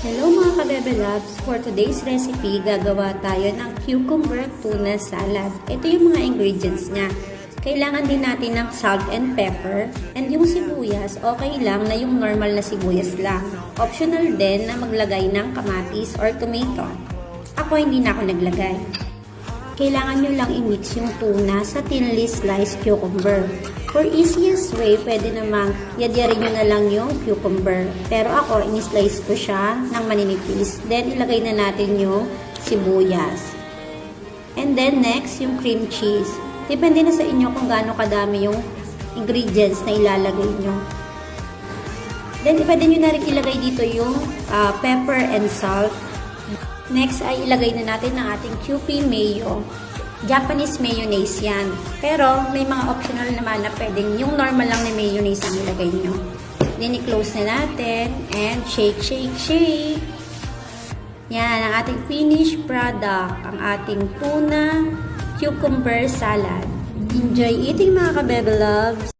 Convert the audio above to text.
Hello mga kabebe loves! For today's recipe, gagawa tayo ng cucumber tuna salad. Ito yung mga ingredients niya. Kailangan din natin ng salt and pepper. And yung sibuyas, okay lang na yung normal na sibuyas lang. Optional din na maglagay ng kamatis or tomato. Ako hindi na ako naglagay. Kailangan nyo lang i-mix yung tuna sa thinly sliced cucumber. For easiest way, pwede namang yadyarin nyo na lang yung cucumber. Pero ako, in-slice ko siya ng maninipis. Then, ilagay na natin yung sibuyas. And then, next, yung cream cheese. Depende na sa inyo kung gaano kadami yung ingredients na ilalagay nyo. Then, pwede nyo na rin ilagay dito yung pepper and salt. Next ay ilagay na natin ang ating Kewpie mayo. Japanese mayonnaise yan. Pero may mga optional naman na pwedeng yung normal lang na mayonnaise ang ilagay nyo. Then i-close na natin and shake, shake, shake. Yan ang ating finished product. Ang ating tuna cucumber salad. Enjoy eating mga kabebe loves!